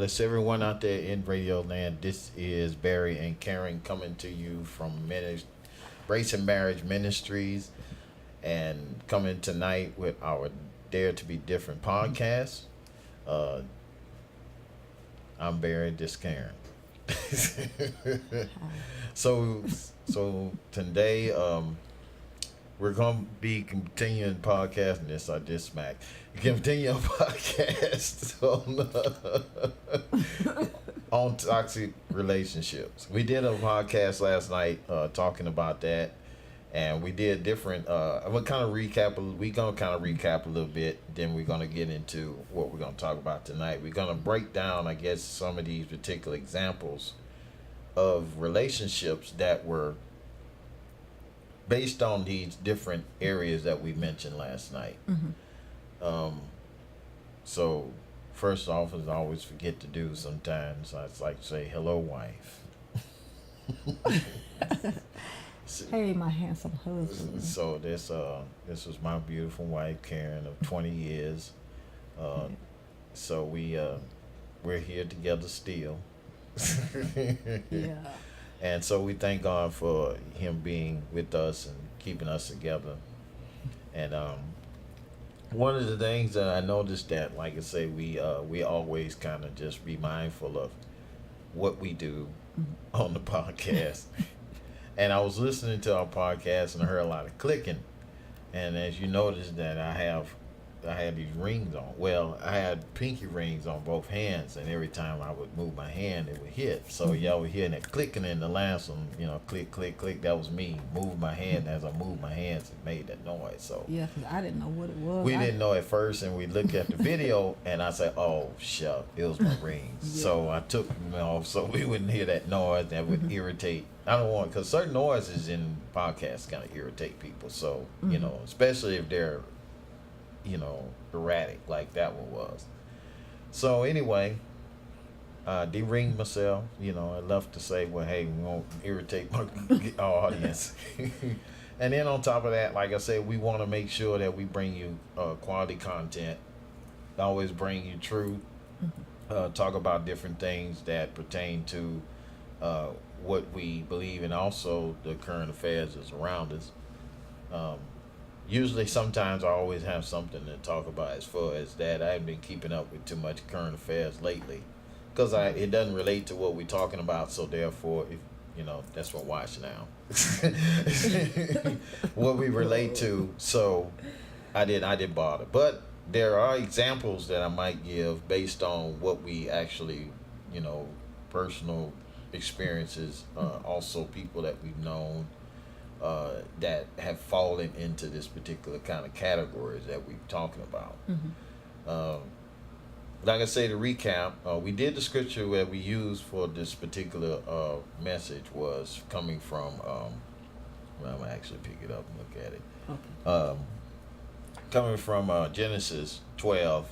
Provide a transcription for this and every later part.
bless everyone out there in Radio Land. This is Barry and Karen coming to you from Brace and Marriage Ministries and coming tonight with our Dare to Be Different podcast. Uh, I'm Barry, this Karen. so, so today, we're gonna be continuing podcasting this. I just smacked. Continue on podcast on toxic relationships. We did a podcast last night talking about that, and we did different. I'm gonna kind of recap. We're gonna kind of recap a little bit. Then we're gonna get into what we're gonna talk about tonight. We're gonna break down, I guess, some of these particular examples of relationships that were based on these different areas that we mentioned last night. So first off, as I always forget to do sometimes, I like to say, hello, wife. Hey, my handsome husband. So this was my beautiful wife, Karen, of 20 years. So we're here together still. Yeah. And so we thank God for him being with us and keeping us together. And one of the things that I noticed that, like I say, we always kind of just be mindful of what we do on the podcast. And I was listening to our podcast and I heard a lot of clicking. And as you noticed that I had these rings on. Well, I had pinky rings on both hands, and every time I would move my hand, it would hit. So y'all were hearing that clicking in the last one, click, click, click. That was me. Move my hand. As I moved my hands, it made that noise. So Yeah, 'cause I didn't know what it was. we didn't know at first, and we looked at the video, and I said, "Oh, shuck, it was my rings." Yeah. So I took them off so we wouldn't hear that noise that would irritate. I don't want, because certain noises in podcasts kind of irritate people. So especially if they're erratic like that one was. So anyway, de-ringed myself. I love to say, well, hey, we won't irritate our audience. And then on top of that, like I said, we want to make sure that we bring you quality content, always bring you truth, talk about different things that pertain to what we believe and also the current affairs that's around us. Usually, sometimes I always have something to talk about as far as that. I haven't been keeping up with too much current affairs lately because it doesn't relate to what we're talking about. So therefore, that's what watch now. What we relate to. So I didn't bother. But there are examples that I might give based on what we actually, personal experiences. Also, people that we've known. That have fallen into this particular kind of categories that we're talking about. Like I say, to recap, we did the scripture that we used for this particular message was coming from, I'm going to actually pick it up and look at it. Okay. Coming from Genesis 12,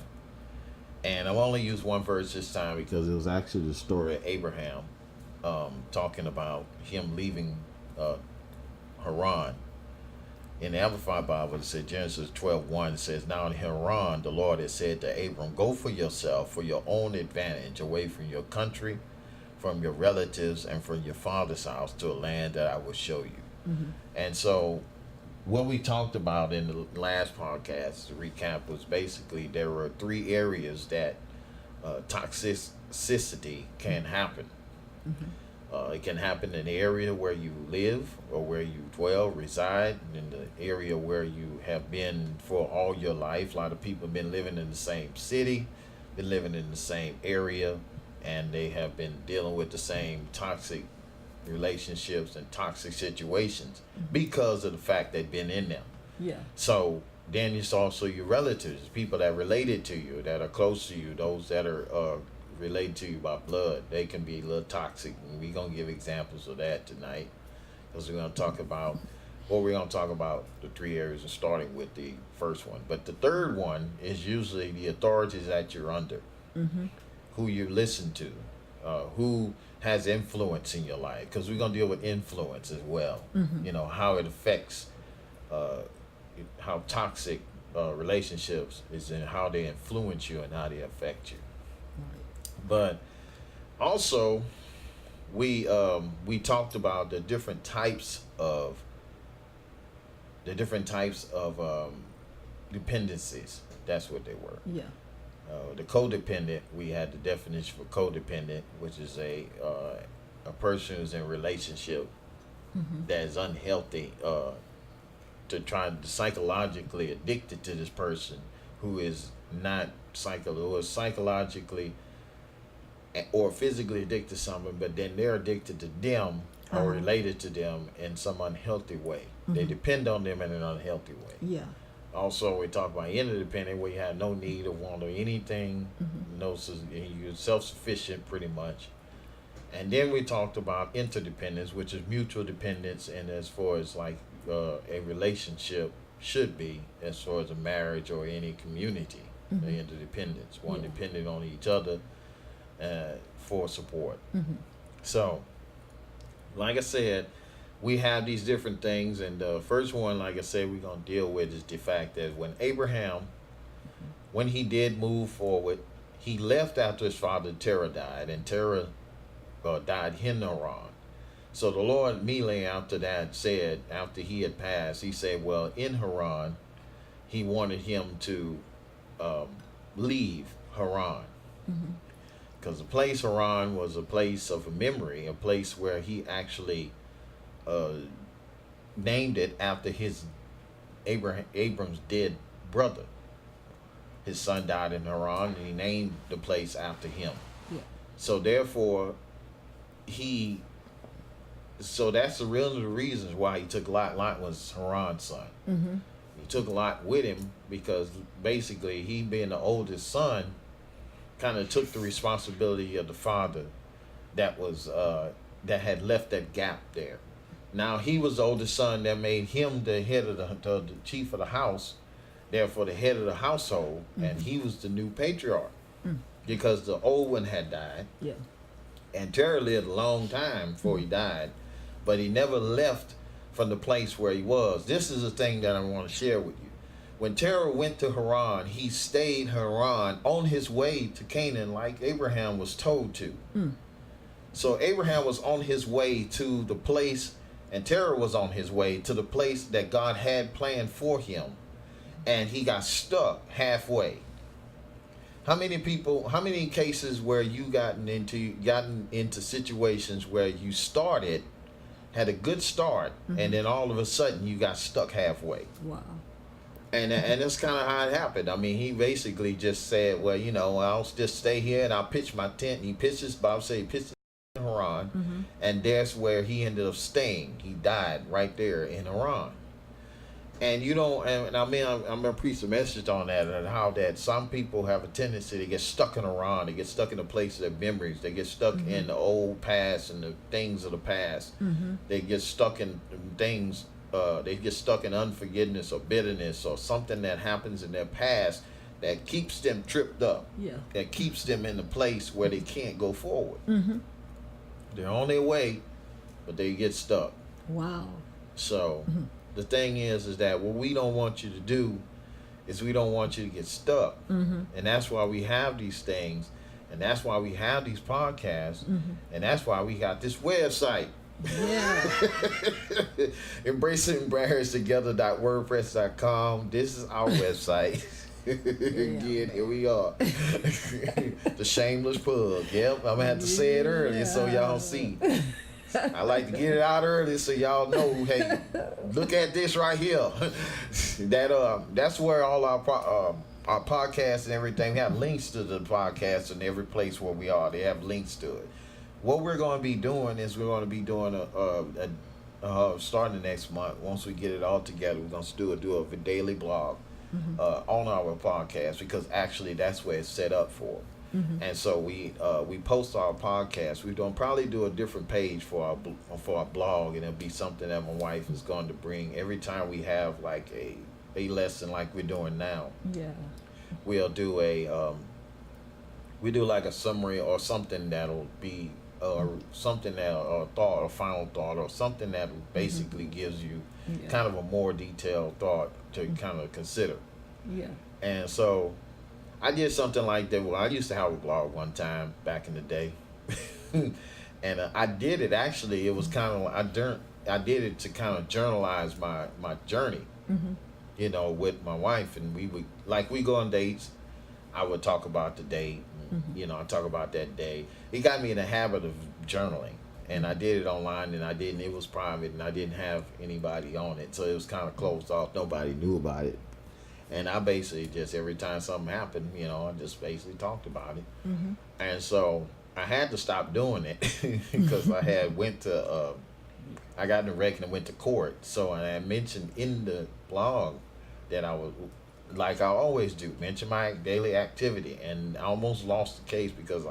and I've only used one verse this time because it was actually the story of Abraham, talking about him leaving Haran. In the Amplified Bible, it said Genesis 12:1 says, "Now in Haran, the Lord had said to Abram, go for yourself, for your own advantage, away from your country, from your relatives, and from your father's house to a land that I will show you." And so what we talked about in the last podcast, to recap, was basically there were 3 areas that toxicity can happen. It can happen in the area where you live or where you dwell, reside, in the area where you have been for all your life. A lot of people have been living in the same city, been living in the same area, and they have been dealing with the same toxic relationships and toxic situations because of the fact they've been in them. Yeah. So then it's also your relatives, people that are related to you, that are close to you, those that are related to you by blood. They can be a little toxic, and we're going to give examples of that tonight because we're going to talk about the 3 areas, and starting with the first one. But the third one is usually the authorities that you're under, who you listen to, who has influence in your life, because we're going to deal with influence as well. How it affects how toxic relationships is, and how they influence you and how they affect you. But also, we talked about the different types of dependencies. That's what they were. Yeah. The codependent, we had the definition for codependent, which is a person who's in a relationship Mm-hmm. that is unhealthy, to try to psychologically addicted to this person who is not who is psychologically or physically addicted to someone, but then they're addicted to them or Uh-huh. related to them in some unhealthy way. They Mhm. depend on them in an unhealthy way. Yeah. Also, we talk about interdependent, where you have no need or want of anything, Mhm. you're self-sufficient pretty much. And then we talked about interdependence, which is mutual dependence, and as far as like a relationship should be, as far as a marriage or any community, the Mhm. interdependence, one Yeah. depending on each other for support. Mhm. So, like I said, we have these different things, and the first one, like I said, we're gonna deal with is the fact that when Abraham, when he did move forward, he left after his father Terah died, and Terah died in Haran. So the Lord immediately after that said, after he had passed, he said, well, in Haran, he wanted him to um, leave Haran. Mhm. Because the place Haran was a place of memory, a place where he actually uh, named it after his Abram's dead brother. His son died in Haran, and he named the place after him. Yeah. So therefore, that's the real the reasons why he took Lot. Lot was Haran's son. Mhm. He took Lot with him because basically he being the oldest son kind of took the responsibility of the father that had left that gap there. Now he was the oldest son that made him the head of the chief of the house, therefore the head of the household, and he was the new patriarch Mm. because the old one had died. Yeah. And Terah lived a long time before he died, but he never left from the place where he was. This is a thing that I want to share with you. When Terah went to Haran, he stayed Haran on his way to Canaan like Abraham was told to. Mm. So Abraham was on his way to the place, and Terah was on his way to the place that God had planned for him. And he got stuck halfway. How many cases where you gotten into situations where you started, had a good start, and then all of a sudden you got stuck halfway? Wow. And that's kind of how it happened. I mean, he basically just said, well, I'll just stay here and I'll pitch my tent. And he pitched his in Haran, Mhm. and that's where he ended up staying. He died right there in Haran. And I mean, I'm gonna preach a message on that, and how that some people have a tendency to get stuck in Iran, they get stuck in the place of their memories, they get stuck in the old past and the things of the past. Mhm. They get stuck in things. They get stuck in unforgiveness or bitterness or something that happens in their past that keeps them tripped up, Yeah. that keeps them in a place where they can't go forward. Mhm. They're on their way, but they get stuck. Wow. So the thing is that what we don't want you to do is we don't want you to get stuck. Mhm. And that's why we have these things, and that's why we have these podcasts, Mhm. and that's why we got this website. Yeah. EmbracingEmbarrassedTogether.wordpress.com. This is our website. Again, here we are. The shameless plug. Yep, I'm gonna have to say it earlier so y'all see. I like to get it out early so y'all know. Hey, look at this right here. That's where all our podcasts and everything. We have links to the podcast in every place where we are. They have links to it. What we're going to be doing is we're going to be doing starting next month. Once we get it all together, we're going to do a daily blog on our podcast, because actually that's where it's set up for. And so we post our podcast. We're gonna probably do a different page for our blog, and it'll be something that my wife is going to bring every time we have like a lesson like we're doing now. Yeah. We'll do like a summary or something that'll be something that or thought or final thought or something that basically gives you Yeah. kind of a more detailed thought to kind of consider. Yeah. And so I did something like that. Well, I used to have a blog one time back in the day, and I did it. Actually, it was kind of I did it to kind of journalize my journey, Mm-hmm. you know, with my wife, and we go on dates. I would talk about the date, and, Mm-hmm. you know, I talk about that day. It got me in the habit of journaling, and I did it online, and I didn't. It was private, and I didn't have anybody on it, so it was kind of closed off. Nobody knew about it. And I basically just every time something happened, you know, I just basically talked about it. Mm-hmm. And so I had to stop doing it because I had went to I got in a wreck and went to court. So I had mentioned in the blog that I was like I always do, mention my daily activity, and I almost lost the case because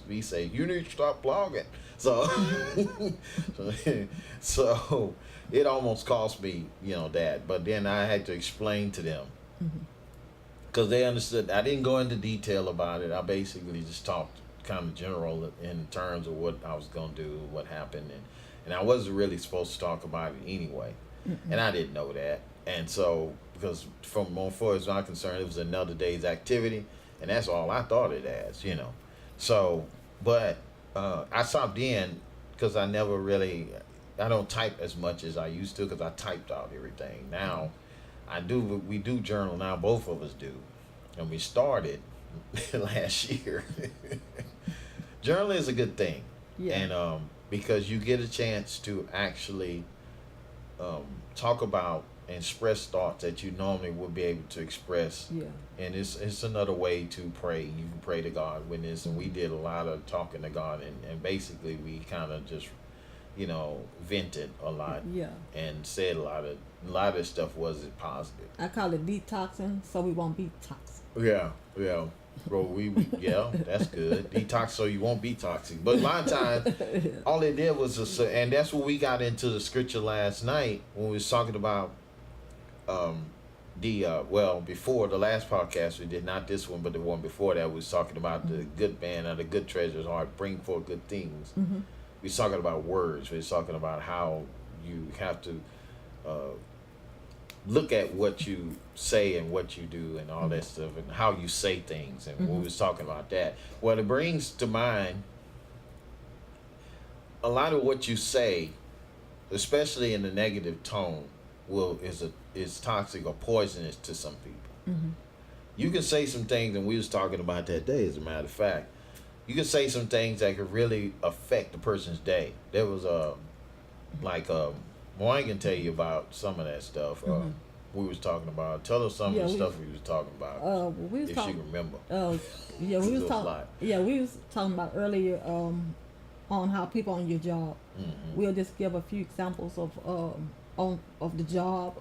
we say you need to stop blogging. So so it almost cost me, you know, that. But then I had to explain to them Mm-hmm. because they understood. I didn't go into detail about it. I basically just talked kind of general in terms of what I was gonna do, what happened, and I wasn't really supposed to talk about it anyway, Mm-hmm. and I didn't know that. And so because from as far as I'm concerned, it was another day's activity, and that's all I thought it as, you know. So, but I stopped in because I don't type as much as I used to because I typed out everything. Now we do journal now, both of us do, and we started last year. Journaling is a good thing, Yeah. and because you get a chance to actually talk about and express thoughts that you normally would be able to express, Yeah. and it's another way to pray. You can pray to God with this, and we did a lot of talking to God, and basically we kind of just, you know, vented a lot Yeah. and said a lot of stuff wasn't positive. I call it detoxing, so we won't be toxic. Yeah. Bro, yeah, that's good. Detox so you won't be toxic. But a lot of times, all it did was, and that's what we got into the scripture last night when we was talking about before the last podcast we did, not this one, but the one before that, we was talking about the good man or the good treasure's heart, bring forth good things. Mm-hmm. We was talking about words. We was talking about how you have to look at what you say and what you do and all that stuff and how you say things, and we was talking about that. Well, it brings to mind a lot of what you say, especially in the negative tone, is toxic or poisonous to some people. Mm-hmm. You can say some things, and we was talking about that day, as a matter of fact. You can say some things that could really affect the person's day. There was Moine can tell you about some of that stuff. Mhm. We was talking about. Tell us some of the stuff we was talking about, We was if talking. she remember. Yeah, we It was was a talking. lot. Yeah, we was talking about earlier on how people on your job. Mm-hmm. We'll just give a few examples of the job.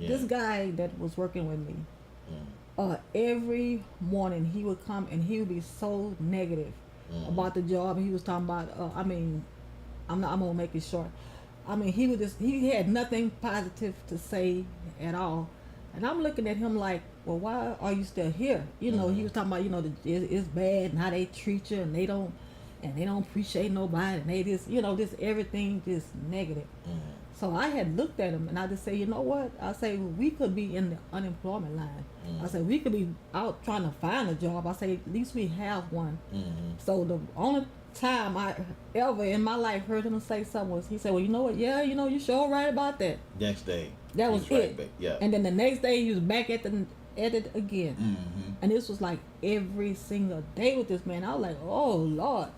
Yeah. This guy that was working with me, every morning he would come and he would be so negative Mhm. about the job. He was talking about. I'm gonna make it short. He had nothing positive to say at all, and I'm looking at him like, well, why are you still here? You know, he was talking about, you know, it's bad and how they treat you, and they don't appreciate nobody, and they just everything just negative. Mhm. So I had looked at him and I just say, you know what? I say we could be in the unemployment line. I said we could be out trying to find a job. I say at least we have one. Mhm. So the only time I ever in my life heard him say something was he said, well, you know what? Yeah, you know, you sure right about that. Next day. That he was right it. back. Yeah. And then the next day he was back at it again. Mm-hmm. And this was like every single day with this man. I was like, oh Lord.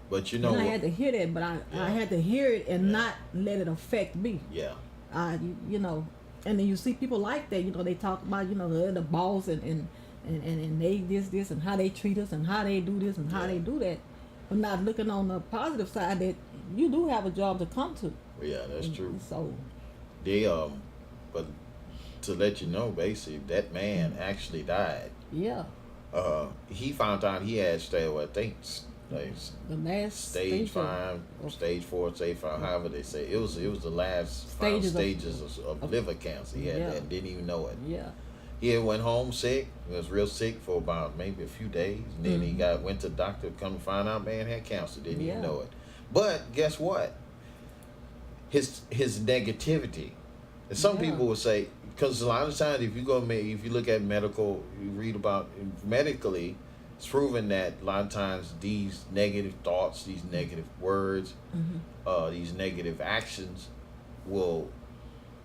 But you know And I what? had to hear that, but I Yeah. had to hear it and Yeah. not let it affect me. Yeah. You know, and then you see people like that, you know, they talk about, you know, the boss and they this and how they treat us and how they do this and how Yeah. they do that, but not looking on the positive side that you do have a job to come to. Yeah, that's true. So They but to let you know, basically, that man actually died. yeah, He found out he had the last stage stage of- 5, of- stage 4, stage 5, however they say. It was the last final Stages of liver cancer. He had Yeah. that and didn't even know it. Yeah. He had went home sick. He was real sick for about maybe a few days. And then he went to the doctor, come to find out man had cancer. Didn't even Yeah. know it. But guess what? His negativity And some Yeah. people would say, because a lot of times, if you look at medical, you read about medically, it's proven that a lot of times these negative thoughts, these negative words, Mhm. these negative actions will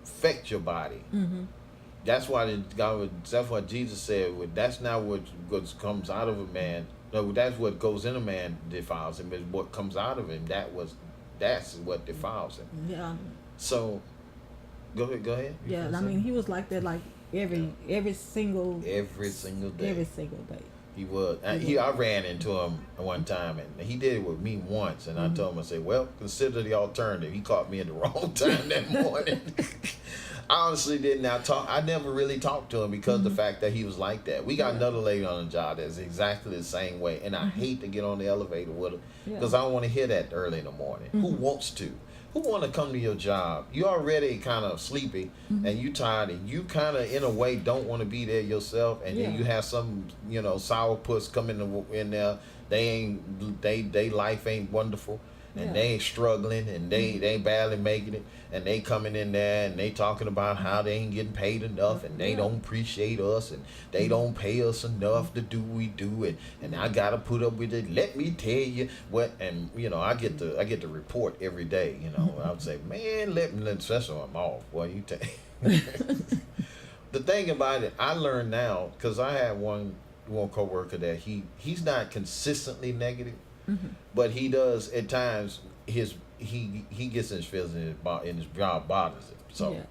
affect your body. Mhm. That's what Jesus said. That's not what comes out of a man. No, that's what goes in a man defiles him. Is what comes out of him. That's what defiles him. Yeah. So, go ahead. Go ahead. You Yeah. can I say. mean, he was like that, like every single Every single day. every single day. He was. I ran into him one time, and he did it with me once. And I told him, I said, "Well, consider the alternative." He caught me in the wrong time that morning. I honestly did not talk. I never really talked to him because of the fact that he was like that. We got another lady on the job that's exactly the same way, and I hate to get on the elevator with her because I don't want to hear that early in the morning. Who wants to? Who want to come to your job? You already kind of sleepy and you tired, and you kind of in a way don't want to be there yourself, and then you have some sourpuss come in there. They life ain't wonderful, and they ain't struggling, and they ain't barely making it, and they coming in there and they talking about how they ain't getting paid enough, and they don't appreciate us, and they don't pay us enough to do what we do, and I gotta put up with it. Let me tell you what, and I get the report every day. I would say, man, especially when I'm off. Well, you take. The thing about it, I learned now, because I had one coworker that he's not consistently negative, but he does at times. He gets in his feelings, and his job bothers him. So,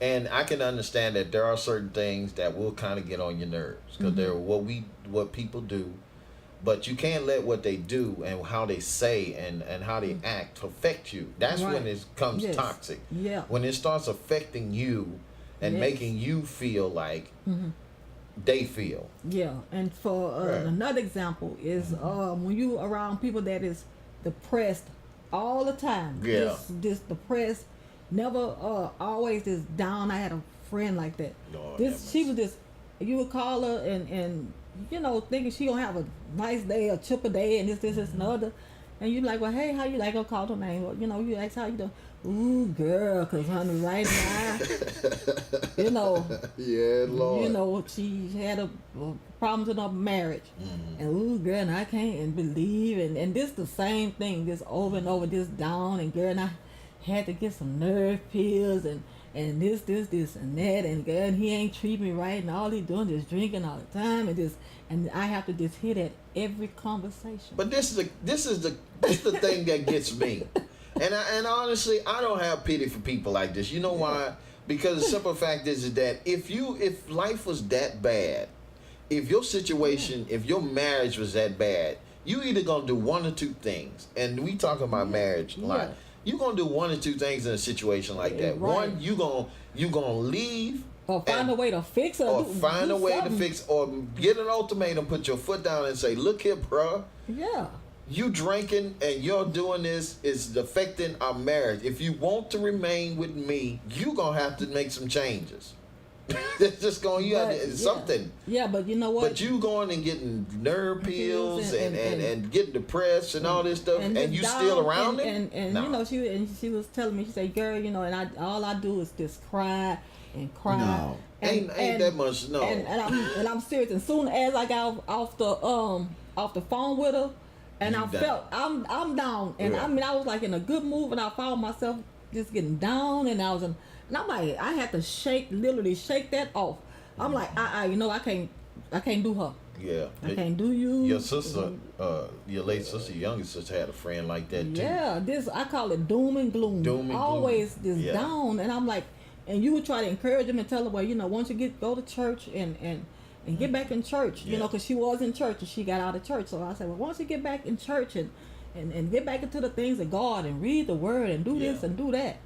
and I can understand that there are certain things that will kind of get on your nerves because they're what people do, but you can't let what they do and how they say and how they act affect you. That's when it becomes toxic. Yeah. When it starts affecting you and making you feel like they feel. Yeah, and for another example is when you around people that is depressed all the time. Yeah. This depressed, never always this down. I had a friend like that. Lord She was this. You would call her and thinking she gonna have a nice day, a chipper day, and this and other. And you like, well, hey, how you like? I'll call her name. Or, you ask how you doing. Ooh, girl, 'cause honey, right now, Yeah, Lord. she had a problems in her marriage, and ooh, girl, and I can't believe, and this the same thing, this over and over, this down, and girl, and I had to get some nerve pills, and this, and that, and girl, and he ain't treat me right, and all he doing is drinking all the time, and I have to just hear that every conversation. But this is the thing that gets me. And honestly, I don't have pity for people like this. You know why? Because the simple fact is that if life was that bad, if your situation, if your marriage was that bad, you either gonna do one or two things. And we talking about marriage a lot. You gonna do one or two things in a situation like that. Right. One, you gonna leave. Or find a way to fix it. Or find a way to fix, or get an ultimatum, put your foot down and say, look here, bruh. Yeah. You drinking and you're doing this is affecting our marriage. If you want to remain with me, you gonna have to make some changes. It's just going, something. Yeah, but you know what? But you going and getting nerve pills and getting depressed and all this stuff, and you still around him? And No. she was telling me, she said, girl, and all I do is just cry and cry. No. And, ain't that much, no. And I'm serious. And soon as I got off the phone with her, and You I down. felt I'm down, and Yeah. I was like in a good mood, and I found myself just getting down, and and I'm like, I had to literally shake that off. I'm like, I can't do her. Yeah. I can't do you. Your sister, your late sister, your youngest sister had a friend like that too. Yeah, I call it doom and gloom. Doom and Always gloom. this down, and I'm like, and you would try to encourage them and tell her, well, once you go to church and get back in church, because she was in church and she got out of church. So I said, well, once you get back in church and get back into the things of God and read the Word and do this and do that,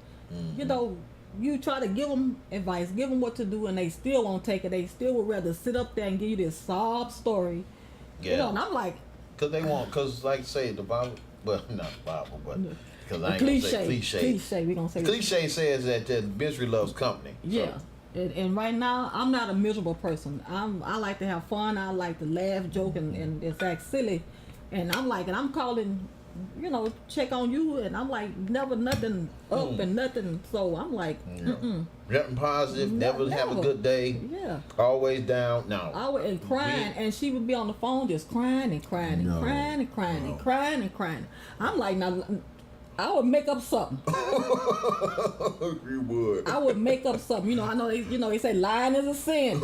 you try to give them advice, give them what to do, and they still won't take it. They still would rather sit up there and give you this sob story. Yeah. And I'm like, Because like say the Bible, well, not the Bible, but because I ain't cliche. gonna say cliche. We gonna say Cliche says that misery loves company. Yeah. And right now, I'm not a miserable person. I like to have fun. I like to laugh, joke, and act silly. And I'm calling check on you, and I'm like, never nothing up and nothing. So I'm like, nothing positive. Never have a good day. Yeah. Always down. No. Always and crying, and she would be on the phone just crying and crying and crying and crying and crying and crying. I'm like, now, I would make up something. You would. I would make up something. I know they say lying is a sin,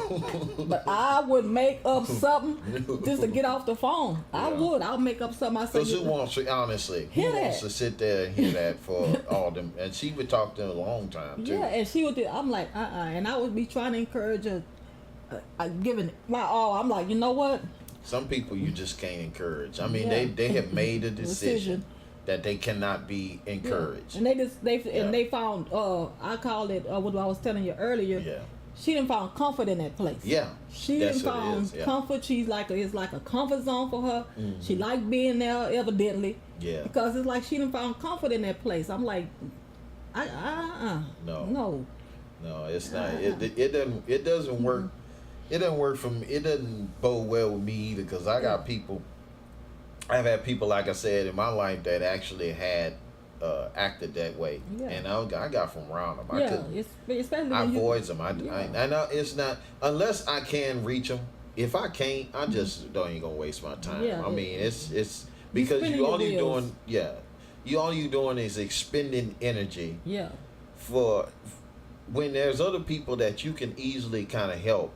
but I would make up something just to get off the phone. I would. I'll make up something. I say, because who wants to honestly? Hear Who wants that. to sit there and hear that for all them? And she would talk to them a long time too. Yeah, and she would do. I'm like, and I would be trying to encourage her, giving my all. I'm like, you know what? Some people you just can't encourage. I mean, Yeah. they have made a decision that they cannot be encouraged. Yeah. And they found I called it what I was telling you earlier. Yeah. She didn't find comfort in that place. Yeah. She That's didn't what it find is, yeah. comfort. It's like a comfort zone for her. She liked being there, evidently. Yeah. Because it's like she didn't find comfort in that place. I'm like, No. no, It's not. It doesn't work. It doesn't work for me. It doesn't bode well with me either. Because I got people. I've had people, like I said, in my life that actually had acted that way, and I got from around them. especially I when avoid them. I know it's not unless I can reach them. If I can't, I just don't even gonna waste my time. Yeah, I mean, it's because spinning you your all you wheels. doing, you all you doing is expending energy Yeah. for when there's other people that you can easily kind of help.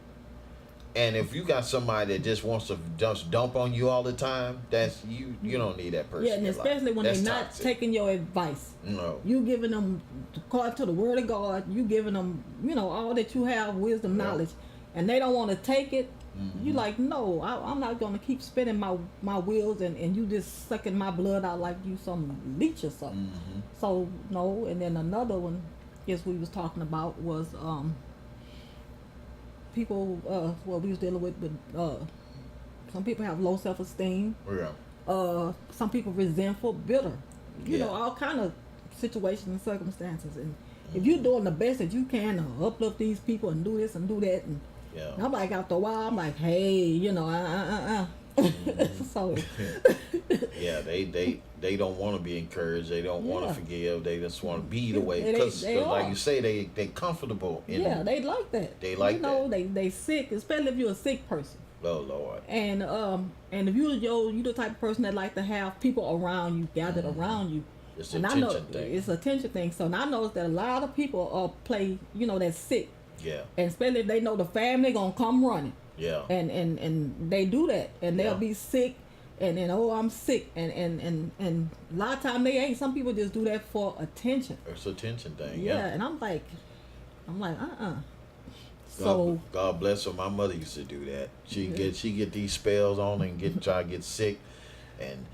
And if you got somebody that just wants to just dump on you all the time, that's you don't need that person. Yeah, and in your life. especially when That's they're not toxic. taking your advice. No. You giving them, according to the word of God, you giving them, all that you have, wisdom, Yeah. knowledge, and they don't want to take it. You like, no, I'm not going to keep spinning my wheels and you just sucking my blood out like you some leech or something. So, no, and then another one, guess we was talking about was people, we was dealing with some people have low self-esteem. Yeah. Some people resentful, bitter, Yeah. all kind of situations and circumstances. And if you're doing the best that you can to uplift these people and do this and do that, and Yeah. I'm like, after a while, I'm like, hey, So, Yeah, they don't want to be encouraged. They don't want to forgive. They just want to be the way They because like are. you say, they comfortable in. yeah, they like that. They like that. They sick, especially if you're a sick person. Oh Lord. And if you the type of person that like to have people around you, gathered around you. It's And an I know attention thing. it's a attention thing. So now I know that a lot of people play, that's sick. Yeah. And especially if they know the family gonna come running. Yeah. And they do that. And they'll Yeah. be sick and then I'm sick and a lot of time they ain't. Some people just do that for attention. It's an attention thing. Yeah, Yeah. and I'm like So God bless her. My mother used to do that. She get these spells on and try to get sick, and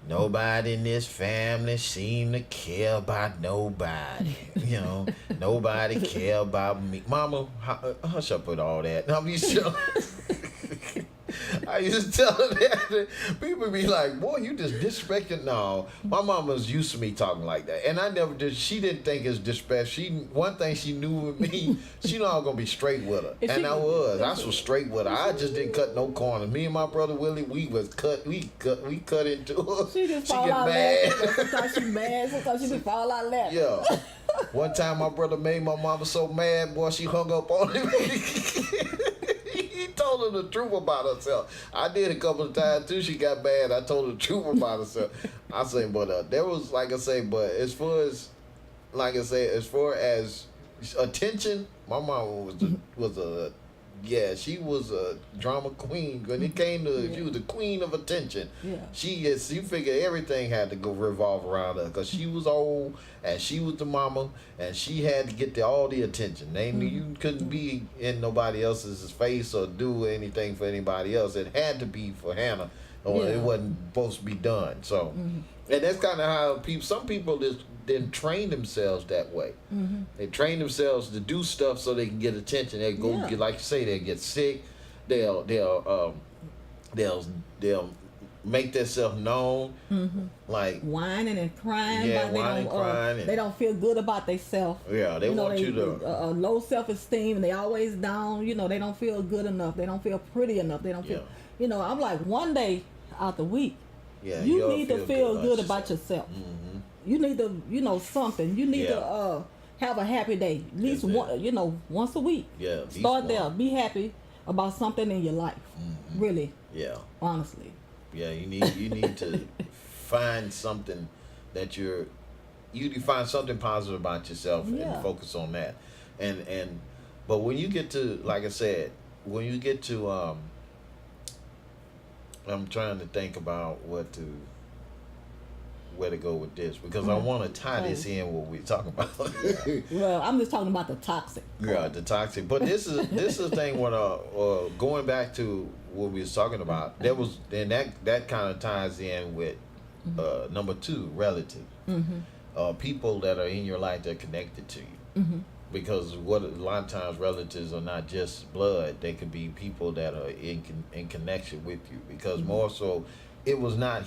nobody in this family seem to care about nobody. Nobody care about me. Mama, hush up with all that. I used to tell her that. People be like, boy, you just disrespecting. No, my mama was used to me talking like that. And I never did. She didn't think it's disrespect. One thing she knew with me, she know I was going to be straight with her. If And she- I was straight with her. I just didn't cut no corners. Me and my brother Willie, we cut into her. she just She fall get out mad. laughing. Sometimes she mad, sometimes she just fall out laughing. Yeah. One time my brother made my mama so mad, boy, she hung up on him. He told her the truth about herself. I did a couple of times too. She got mad. I told her the truth about herself. I say, but there was but as far as attention, my mama she was a drama queen. When it came to she was the queen of attention. Yeah. She figured everything had to go revolve around her because she was old and she was the mama and she had to get all the attention. They knew you couldn't be in nobody else's face or do anything for anybody else. It had to be for Hannah, or it wasn't supposed to be done. So, and that's kind of how some people just didn't train themselves that way. They train themselves to do stuff so they can get attention. They go get, like you say, they get sick. They'll make themselves known, like whining and crying. Yeah, but whining, crying, they don't feel good about themselves. Yeah, they want you to. Low self-esteem. They always down. They don't feel good enough. They don't feel pretty enough. They don't feel. I'm like, one day out the week, Yeah, You you'll need to feel good about yourself. yourself. Mm-hmm. You need to, something. You need Yeah. to have a happy day. At least That's it. one, once a week. Yeah, at least Start there. one. Be happy about something in your life. Mhm. Really, Yeah. honestly. Yeah, you need to find something that you need to find something positive about yourself Yeah. and focus on that. And but when you get to, like I said, when you get to I'm trying to think about where to go with this, because I want to tie this in what we're talking about. Well, I'm just talking about the toxic. Yeah, the toxic. But this is the thing when going back to what we was talking about. That was, and that kind of ties in with number 2, relative. Mm-hmm. People that are in your life that are connected to you. Mm-hmm. Because a lot of times relatives are not just blood; they could be people that are in connection with you. Because more so, it was not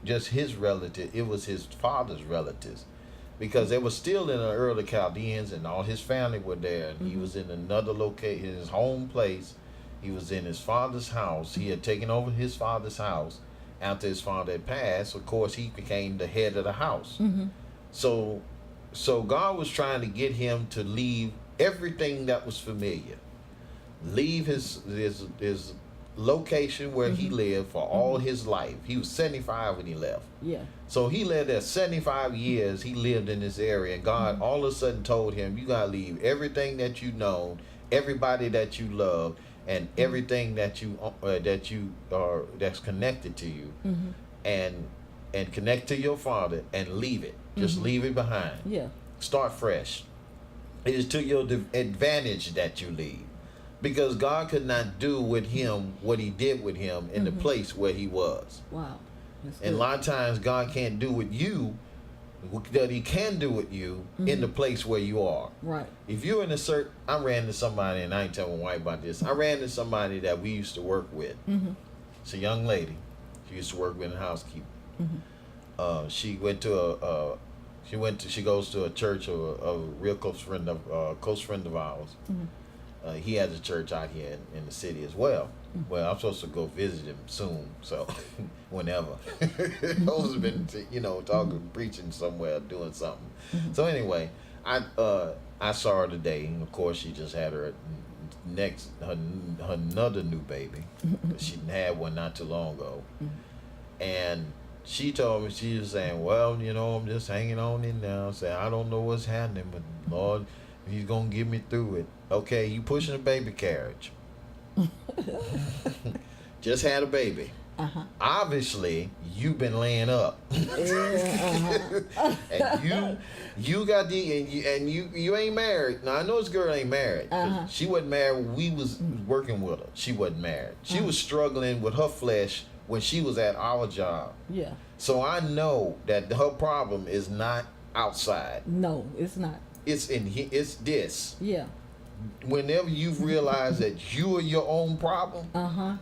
just his relative; it was his father's relatives. Because they were still in the early Chaldeans, and all his family were there, and he was in another location, in his home place. He was in his father's house. He had taken over his father's house after his father had passed. Of course, he became the head of the house. Mm-hmm. So God was trying to get him to leave everything that was familiar, leave his location where he lived for all his life. He was 75 when he left. Yeah. So he lived there 75 years. He lived in this area, and God all of a sudden told him, "You gotta leave everything that you know, everybody that you love, and everything that you are that's connected to you, and connect to your father and leave it. Just leave it behind. Yeah. Start fresh. It is to your advantage that you leave." Because God could not do with him what he did with him in the place where he was. Wow. That's And a good. lot of times God can't do with you that he can do with you in the place where you are. Right. If you're in a certain, I ran into somebody, and I ain't telling my wife about this. I ran into somebody that we used to work with. Mm-hmm. It's a young lady. She used to work with a housekeeper. Mm-hmm. She goes to a church of a real close friend of ours. Mm-hmm. He has a church out here in the city as well. Well, I'm supposed to go visit him soon, so whenever. Those have been, talking, preaching somewhere, doing something. So anyway, I saw her today, and of course she just had her another new baby. She had one not too long ago, and she told me, she was saying, "Well, I'm just hanging on in now. Saying I don't know what's happening, but Lord, He's gonna get me through it." Okay, you pushing a baby carriage. Just had a baby. Obviously, you've been laying up. And you got and you ain't married. Now I know this girl ain't married. 'Cause she wasn't married when we was working with her. She wasn't married. She was struggling with her flesh when she was at our job. Yeah. So I know that her problem is not outside. No, it's not. It's it's this. Yeah. Whenever you've realized that you are your own problem, a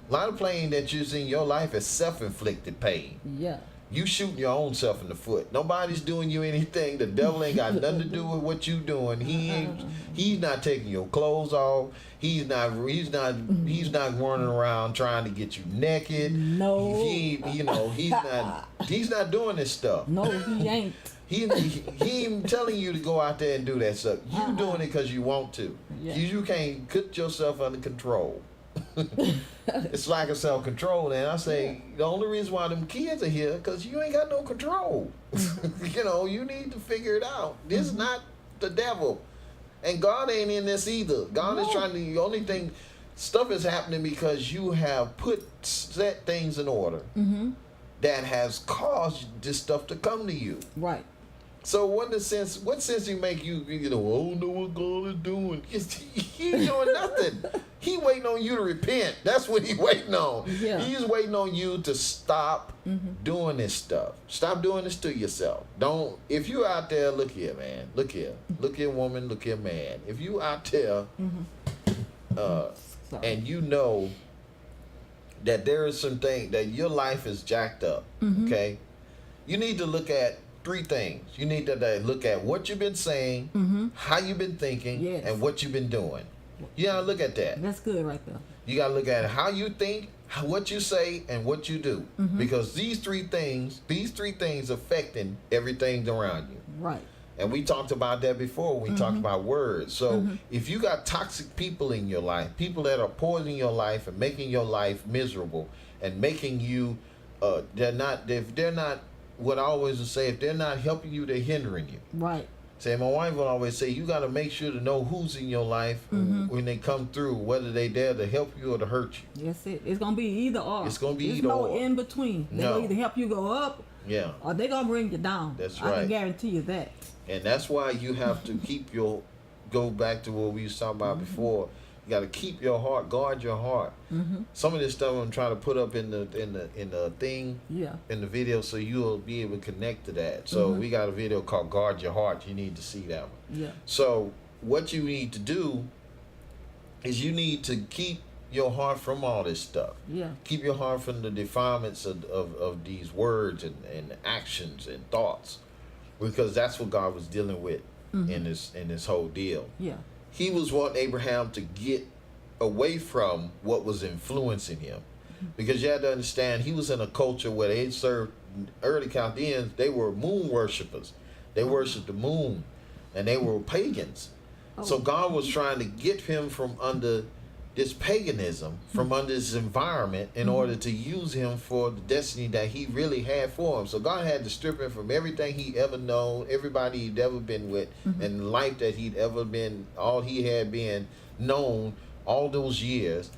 lot of pain that you see in your life is self-inflicted pain. Yeah. You shooting your own self in the foot. Nobody's doing you anything. The devil ain't got nothing to do with what you doing. He's not taking your clothes off. He's not running around trying to get you naked. No. He's not doing this stuff. No, he ain't. He ain't telling you to go out there and do that stuff. You doing it because you want to. Yeah. You can't put yourself under control. It's lack of self-control. And I say, the only reason why them kids are here because you ain't got no control. You need to figure it out. This is not the devil. And God ain't in this either. God is trying to, the only thing, stuff is happening because you have set things in order that has caused this stuff to come to you. Right. So what sense you make you I don't know what God is doing? He ain't doing nothing. He waiting on you to repent. That's what he waiting on. Yeah. He's waiting on you to stop doing this stuff. Stop doing this to yourself. If you out there, look here, man. Look here. Look here, woman. Look here, man. If you out there and you know that there is something that your life is jacked up, okay? You need to look at 3 things. You need to look at what you've been saying, how you've been thinking, Yes. and what you've been doing. You gotta look at that. That's good right there. You gotta look at how you think, what you say, and what you do. Because these three things affecting everything around you. Right. And we talked about that before. We talked about words. So if you got toxic people in your life, people that are poisoning your life and making your life miserable and making you, if they're not, what I always say, if they're not helping you, they're hindering you. Right. Say, my wife will always say, you got to make sure to know who's in your life when they come through, whether they there to help you or to hurt you. That's it. It's gonna be either or. It's gonna be There's either no or. in between. They're gonna either help you go up, Yeah. or they're gonna bring you down. That's I right. can guarantee you that. And that's why you have to go back to what we was talking about before. You got to keep your heart, guard your heart. Some of this stuff I'm trying to put up in the thing, Yeah. in the video, so you'll be able to connect to that. So we got a video called "Guard Your Heart." You need to see that one. Yeah. So what you need to do is you need to keep your heart from all this stuff. Yeah. Keep your heart from the defilements of these words and actions and thoughts, because that's what God was dealing with in this whole deal. Yeah. He was wanting Abraham to get away from what was influencing him, because you had to understand he was in a culture where they served early Chaldeans. They were moon worshipers. They worshiped the moon, and they were pagans. So God was trying to get him from under this paganism, from under this environment, in order to use him for the destiny that he really had for him. So God had to strip him from everything he ever known, everybody he'd ever been with, and the life that he'd ever been, all he had been known all those years.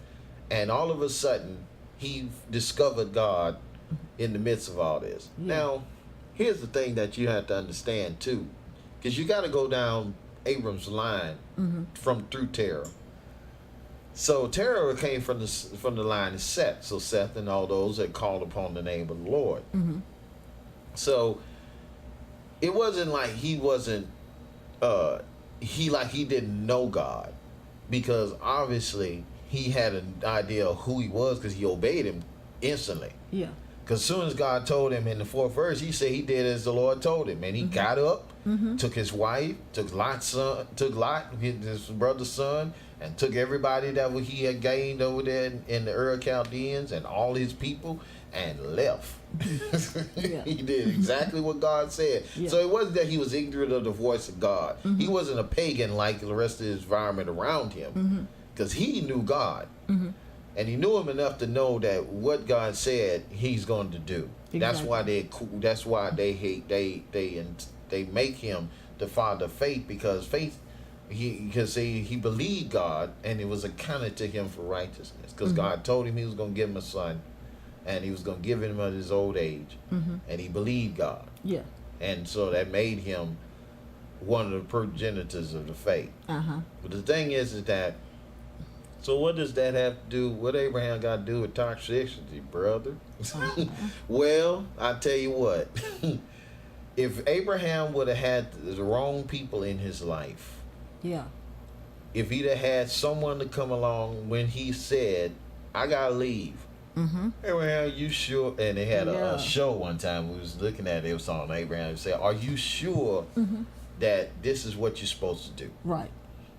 And all of a sudden, he discovered God in the midst of all this. Yeah. Now, here's the thing that you have to understand too, because you got to go down Abram's line through Terah. So Terah came from the line of Seth. So Seth and all those that called upon the name of the Lord. So it wasn't like he wasn't he didn't know God, because obviously he had an idea of who he was, because he obeyed him instantly. Yeah. Because as soon as God told him in the 4th verse, he said he did as the Lord told him. And he got up, took his wife, took Lot, his brother's son, and took everybody that he had gained over there in the Ur Chaldeans and all his people, and left. Yeah. He did exactly what God said. Yeah. So it wasn't that he was ignorant of the voice of God. He wasn't a pagan like the rest of his environment around him, because he knew God. And he knew him enough to know that what God said, he's going to do. Exactly. That's why they hate they make him the father of faith, because faith, he believed God, and it was accounted to him for righteousness, because God told him he was going to give him a son, and he was going to give him at his old age, and he believed God. Yeah. And so that made him one of the progenitors of the faith. But the thing is that, so what does that have to do? What Abraham got to do with toxicity, brother? Well, I tell you what. If Abraham would have had the wrong people in his life, Yeah. if he'd have had someone to come along when he said, I gotta leave. Abraham, you sure? And they had Yeah. a show one time we was looking at it. It was on Abraham. Said, are you sure that this is what you're supposed to do? Right.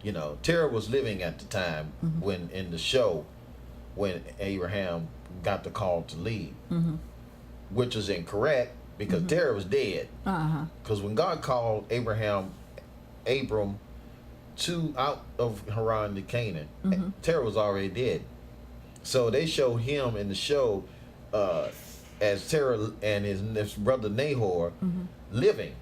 You know, Terah was living at the time when in the show, when Abraham got the call to leave, which was incorrect, because Terah was dead. Because when God called Abram out of Haran to Canaan, Terah was already dead. So they showed him in the show as Terah and his brother Nahor living.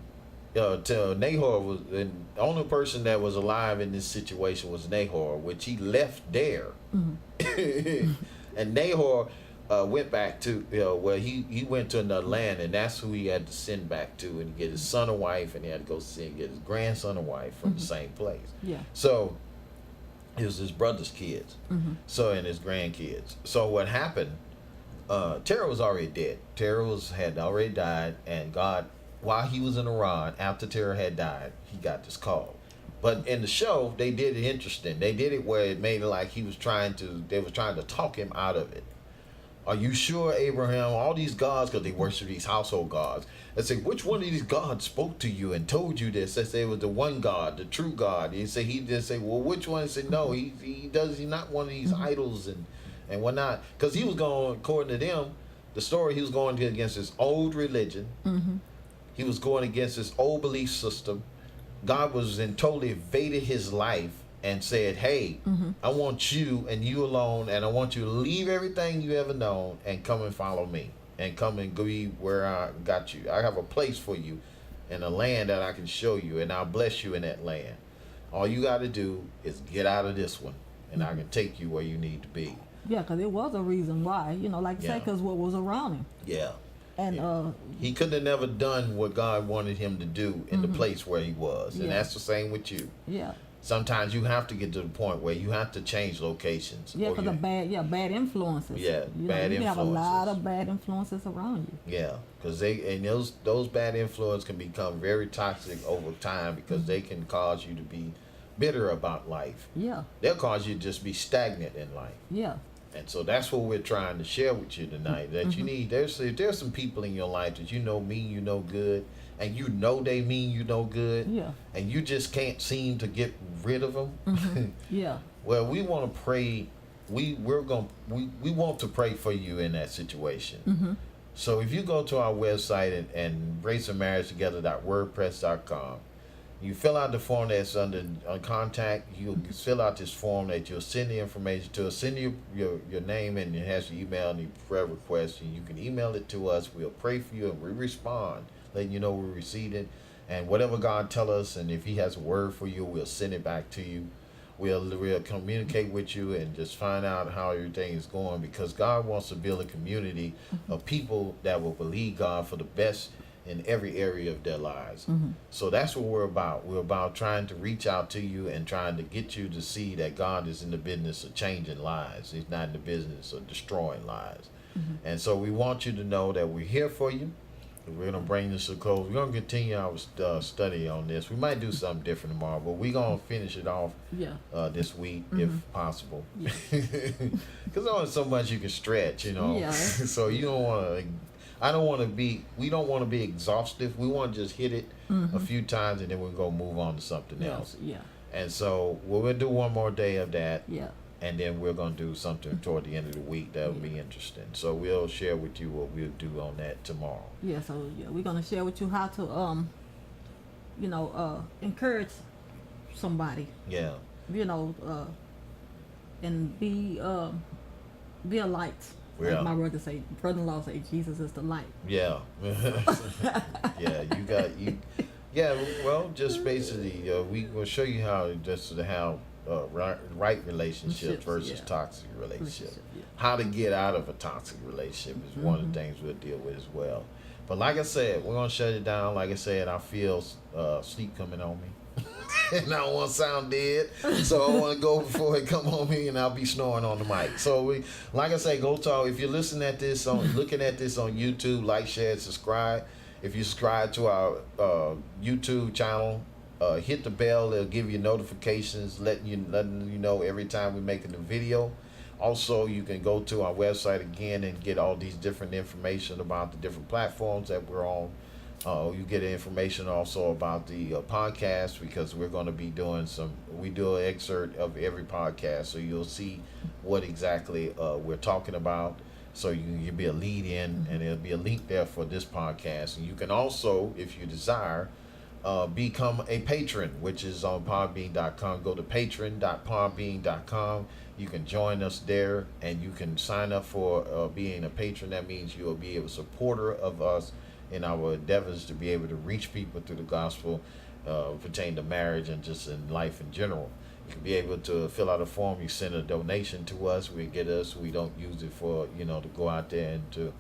Nahor was the only person that was alive in this situation was Nahor, which he left there. And Nahor went back to where he went to another land, and that's who he had to send back to, and get his son a wife, and he had to go get his grandson a wife from the same place. Yeah. So it was his brother's kids, so, and his grandkids. So what happened? Terah was already dead. Terah had already died, and God, while he was in Iran, after Terah had died, he got this call. But in the show, they did it interesting. They did it where it made it like they was trying to talk him out of it. Are you sure, Abraham? All these gods, because they worship these household gods. They say, which one of these gods spoke to you and told you this? They say it was the one God, the true God. He said, he just say, well, which one? He said, no, he's not one of these idols and whatnot. Because he was going, according to them, the story, he was going against his old religion. He was going against his old belief system. God was in totally invaded his life and said, hey, I want you and you alone, and I want you to leave everything you ever known and come and follow me and come and be where I got you. I have a place for you in a land that I can show you, and I'll bless you in that land. All you got to do is get out of this one, and I can take you where you need to be. Yeah, because it was a reason why, like you say, because what was around him. Yeah. And he couldn't have never done what God wanted him to do in the place where he was. And Yeah. that's the same with you. yeah, Sometimes you have to get to the point where you have to change locations. yeah, or because you- of bad influences. Yeah, bad you can have a lot influences. of bad influences around you. Yeah, because those bad influences can become very toxic over time because they can cause you to be bitter about life. Yeah, They'll cause you to just be stagnant in life. yeah, And so that's what we're trying to share with you tonight. That you need, there's some people in your life that mean you no good, and you know they mean you no good, yeah, and you just can't seem to get rid of them. yeah, Well, we want to pray. We want to pray for you in that situation. So if you go to our website and embraceamarriagetogether.wordpress.com, you fill out the form that's under on contact. You'll fill out this form that you'll send the information to us. Send your name, and it has your email and your prayer request, and you can email it to us. We'll pray for you and we respond, letting you know we received it. And whatever God tell us, and if he has a word for you, we'll send it back to you. We'll communicate with you and just find out how everything is going, because God wants to build a community of people that will believe God for the best in every area of their lives. So that's what we're about. We're about trying to reach out to you and trying to get you to see that God is in the business of changing lives. He's not in the business of destroying lives. And so we want you to know that we're here for you. We're going to bring this to a close. We're going to continue our study on this. We might do something different tomorrow, but we're going to finish it off yeah, this week if possible. Yeah. Because there's only so much you can stretch, Yeah. So you don't want to, we don't want to be exhaustive. We want to just hit it a few times and then we'll go move on to something else. yeah, And so we'll do one more day of that. yeah, And then we're going to do something toward the end of the week that will be interesting. So we'll share with you what we'll do on that tomorrow. yeah. So yeah, we're gonna share with you how to encourage somebody, Yeah. and be a light. Yeah. Like my brother-in-law say, Jesus is the light. Yeah. Yeah, yeah, well, just basically, we will show you how just to have right relationships versus Yeah. toxic relationships. Relationship, yeah. How to get out of a toxic relationship is one of the things we'll deal with as well. But like I said, we're going to shut it down. Like I said, I feel sleep coming on me. And I don't want to sound dead, so I want to go before it come on me, and I'll be snoring on the mic. So like I say, go talk. If you're looking at this on YouTube, like, share, subscribe. If you subscribe to our YouTube channel, hit the bell. It'll give you notifications, letting you know every time we make a new video. Also, you can go to our website again and get all these different information about the different platforms that we're on. You get information also about the podcast, because we're going to be doing we do an excerpt of every podcast, so you'll see what exactly we're talking about. So you'll be a lead in, and there'll be a link there for this podcast. And you can also, if you desire, become a patron, which is on podbean.com. Go to patron.podbean.com. You can join us there, and you can sign up for being a patron. That means you'll be a supporter of us in our endeavors to be able to reach people through the gospel pertaining to marriage and just in life in general. You can be able to fill out a form. You send a donation to us. We don't use it for, to go out there and to,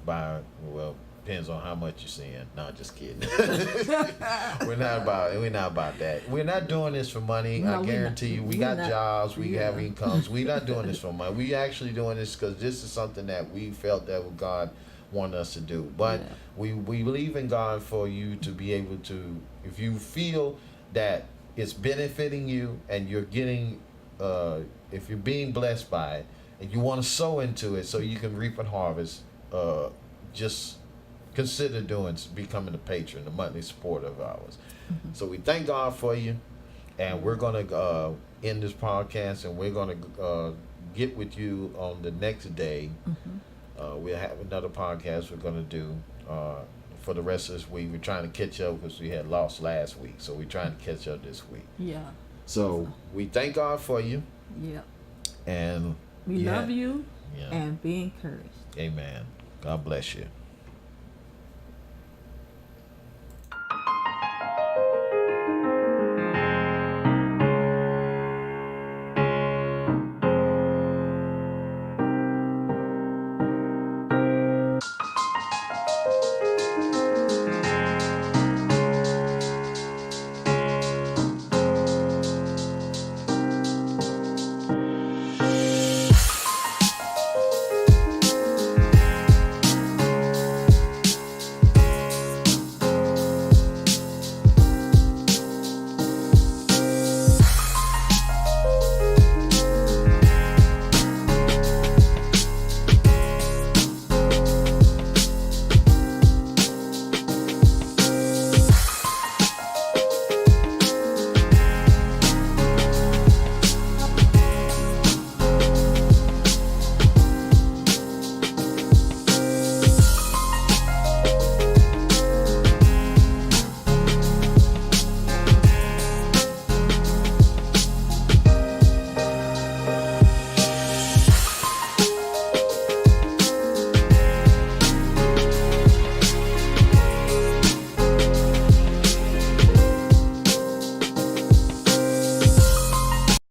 buy, well, depends on how much you send. No, just kidding. We're not about that. We're not doing this for money. No, I guarantee you. We got jobs. We have incomes. We're not doing this for money. We actually doing this because this is something that we felt that God wanted us to do. But we believe in God for you to be able to, if you feel that it's benefiting you and you're getting, if you're being blessed by it, and you want to sow into it so you can reap and harvest, just consider becoming a patron, a monthly supporter of ours. So we thank God for you, and we're gonna end this podcast, and we're gonna get with you on the next day. We'll have another podcast we're gonna do for the rest of this week. We're trying to catch up because we had lost last week, so we're trying to catch up this week. Yeah. So we thank God for you, Yeah. and We love you yeah. and be encouraged. Amen. God bless you.